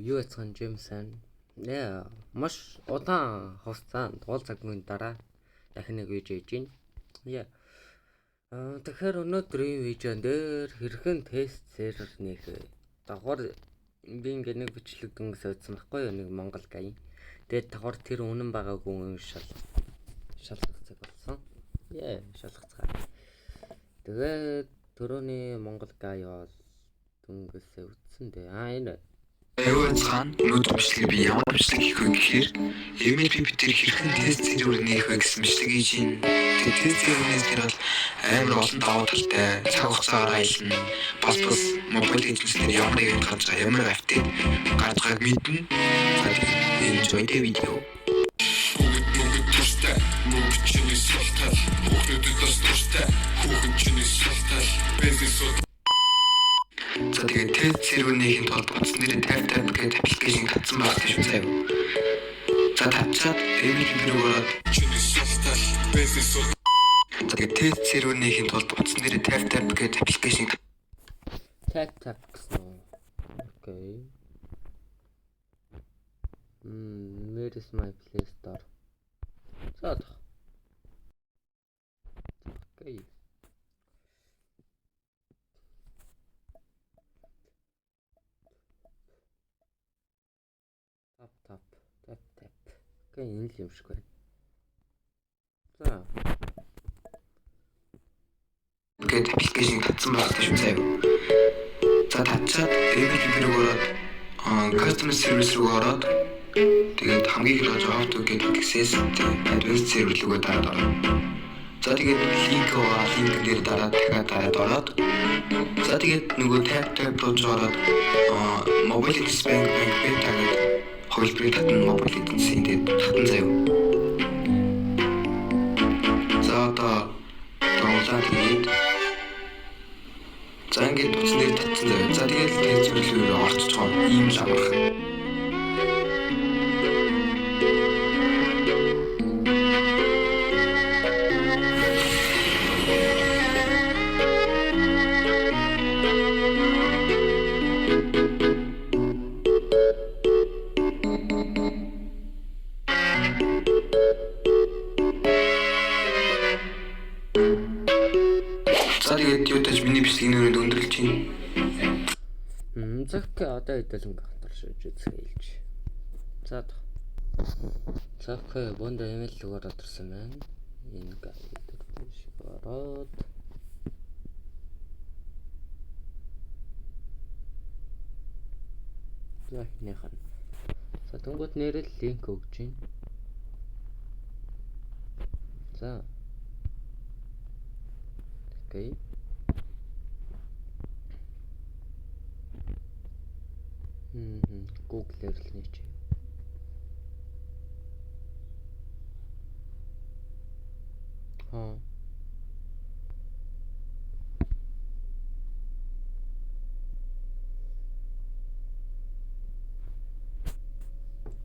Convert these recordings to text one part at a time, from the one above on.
Юу яцхан Джеймсон. Яа, маш удаан хугацаанд гол цагийн дараа дахин нэг вижн хийж байна. Яа. Тэгэхээр өнөөдрийн вижн дээр хэрхэн тест сервер нэг дагвар би ингээ нэг бичлэг дөнгөс өгсөн байхгүй юу, нэг Монгол гай. Тэгээд дагвар тэр үнэн байгаагүй шалгах цаг болсон. Яа, шалгацгаа. Тэгээд төрөний Монгол гай бол дөнгөс өгсөн дээ. Энэ Юу яцхан өнөөдөр бичлэг би ямар бичлэг хийх вэ гэхээр MLP дээр хэрхэн тест сервер нээх вэ гэсэн бичлэг хийж байна. Тэгээд тест сервернээс тэр бол амар олон давуу талтай цаг хугацаагаар аялна. Бас мобайл инженер ямар нэгэн гарч байгаа ямар аптэй гарч байгааг мэднэ. Enjoy the video. За тэгээд тест сервернийхэн тулд утсан дээр tap гэдэг аппликейшн татсан байгаа шүү заяа. За татчаад MLP рүүгээр за тэгээд тест сервернийхэн тулд утсан дээр tap гэдэг аппликейшн tap гэсэн. Окей. Where is my Play Store? За. Окей. Tap. Окей, энэ л юм шиг байна. За. гэдэг аппликейшн татсан байгаа шүү заяа. За татчаад MLP рүүгээр customer service руу ороод тэгээд хамгийн их болж how to get access to advanced server рүүгээ дараад ороо. За тэгээд линк дээр дараад ороод за тэгээд нөгөө tap руу ороод mobile bank тагаад хувилбарыг татна mobile эдэнсийн дээр татан заяа. За одоо доwnload хийгээд за ингээд утсан дээр татсан заяа. За тэгээд тест сервер рүү орчих жоо ийм л амархан. За тэгээд юу тач миний бичлэгийн өрөөнд өндөрлж байна. Зөвхөн одоо хэдэлэн галтаршиж үзүүлж. За. Зөвхөн бонд ML рүүгээр орсон байна. Энэ гайд шиг ороод. За хинийхэн. За тэнгууд нэрэл линк өгч байна. За. Окей. Google-ээр л нээч.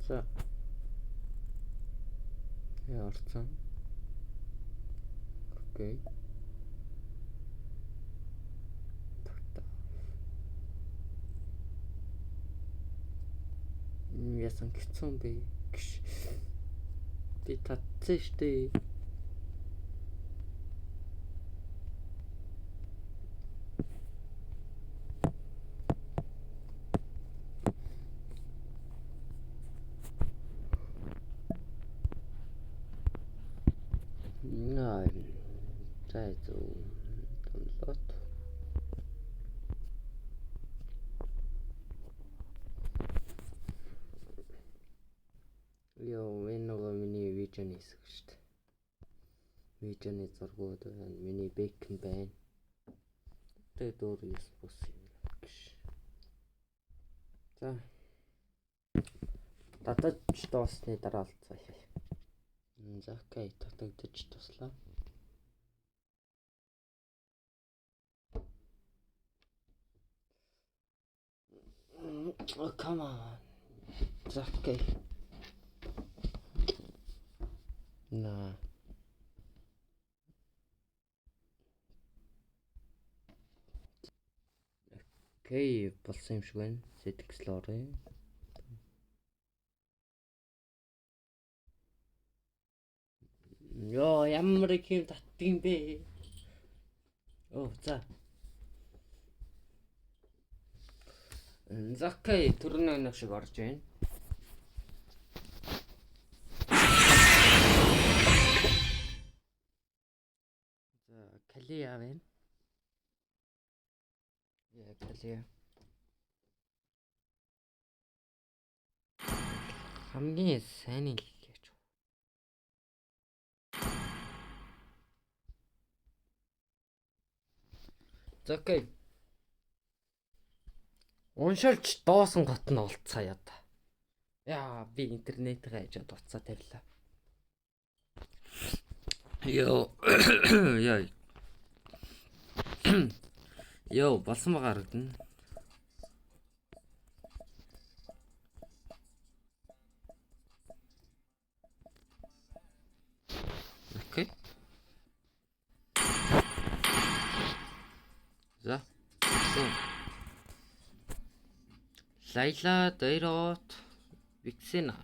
За. Яарсан. Окей. Ясан гिचсэн бэ? Би татсан штэ. Наа. За download. Йоо, энэ нөгөө миний вижн хэсэг шүү дээ. Вижны зургууд байна, миний бэкэн байна. Тэгээд өөр юус бус юм гэж. За. Татаж дуусны дараа олцоо. За, окей, татагдаж туслаа. Oh, come on. За, окей. На. Окей, болсон юм шиг байна. Settings руу оръё. Ёо, ямар их юм татдсан бэ? Оо, за. Закай түрнэ нэг шиг орж байна. За, Калия байна. Яа, Калия. хамгийн сайн нь гэж. За, окей. Уншилж доосон гот нь олцгаая да. Яа, би интернетээ хажаад уцаа тавилаа. Йоо. Яа. Йоо, болсон байгаа харагдана. Окей. За. Лайла Дайрот Виксена.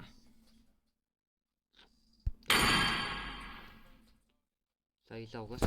Лайла угаас.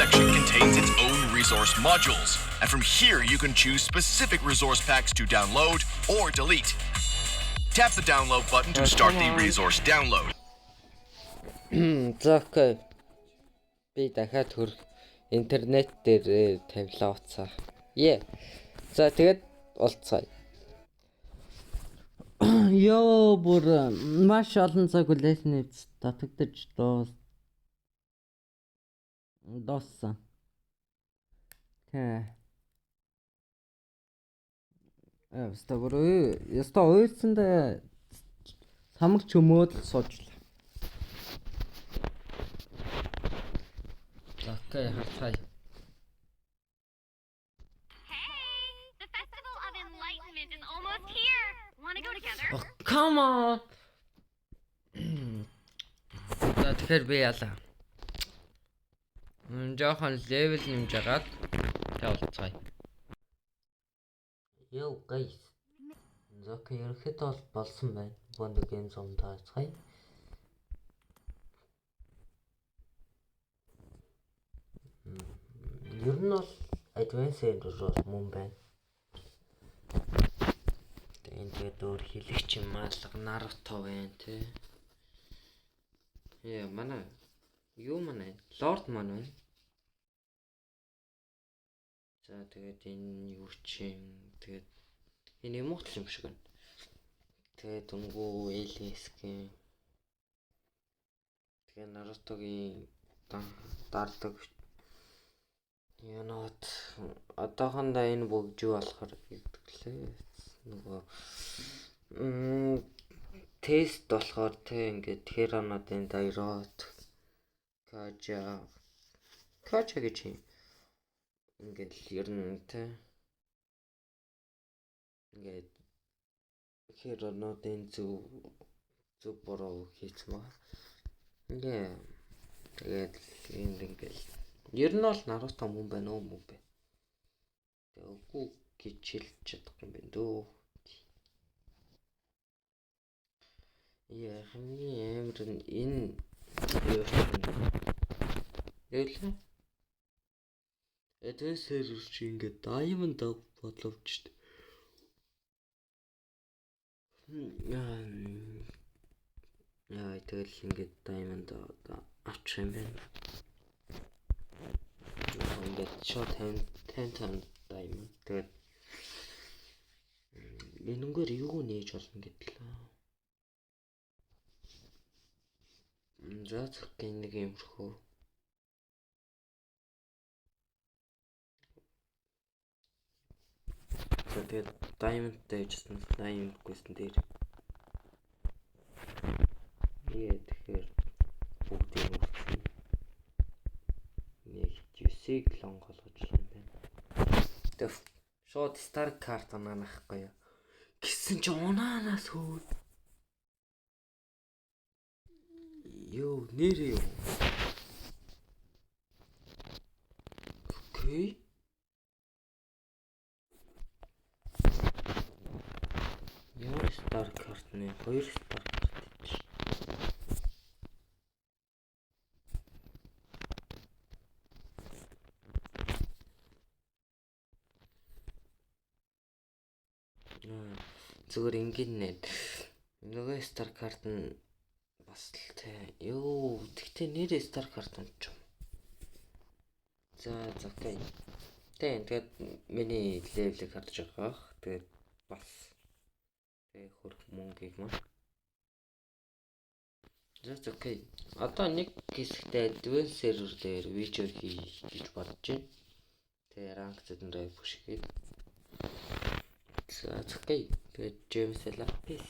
section contains its own resource modules, and from here you can choose specific resource packs to download or delete. Tap the download button to start the resource download. За окей. Би дахиад хөрөх интернет дээр тавилаа уцаа. За тэгээд уулзъя. Йоо бүр маш олон цаг хүлээсний татагдаж дууссан. Яста уйлсандаа самарч өмөөд суучлаа. Окей, харцгаая. The Festival of Enlightenment is almost here. Want to go together? Oh, come on. За тэгэхээр би яалаа. Жохон левел нэмж агаад тавилцгаая. Йоо guys. Зөка ерөөхдөө болсон байна. Бонд гейм зон таацгаая. Ер нь бол advanced resource мөн байна. Тэгээд өөр хэлэгч юм алга Naruto байна тий. Манай Lord манай. За тэгээд энэ юу чинь тэгээд энэ юм уу юм шиг байна. Тэгээд өнгөө Elias-ийн тэгээд Naruto-гийн дардаг янаад одоохондоо энэ бүгд юу болохоор гэдгэлээ. Нөгөө тест болохоор те ингээд Херонодын Дайрот Кача гэж юм. Ингээд ер нь те ингээд Херонодын зүг бороо хийцэн ба. Тэгээд энд ингээд ер нь бол Naruto мөн байна уу мөн бэ. Тэгэхгүй гэж хэлж чадахгүй юм байна дөө. Хамгийн амар нь энэ юу вэ? Эдвесэр чи ингээд Diamond бодловч шүү дээ. Тэгэл ингээд Diamond авчих юм байна. Ингээд short hand Diamond тэгээд энэгээр юу нээж болно гэдлээ. За зөвхөн нэг юмрхөө. Тэгээд Diamond дэжсэн Diamond quest дээр. Тэгэхээр бүгдийг үргэлжлүүлсэн. Нэг юусыг лонг болгож юм байна. Тэгээд шууд star card ананахгүй юу. Гисэн ч унаанаас хөө. Йоо нэрээ юу. Окей. Яа star card нэ 2 star card гэж. Зүгээр ингэнэ. Нөгөө star card нь бас л тэ. Йоо, тэгтээ нэрээ star card юм ч юм. За окей. Тэгээд миний левелийг харж байгаа. Тэгээд бас хөрх мөнгөийг маань. За окей. Одоо нэг хэсэгтээ advanced server дээр видео хийх гэж бодож байна. Тэгээд ranked дээр push хийгээд. За окей. Тэгээд James Lapis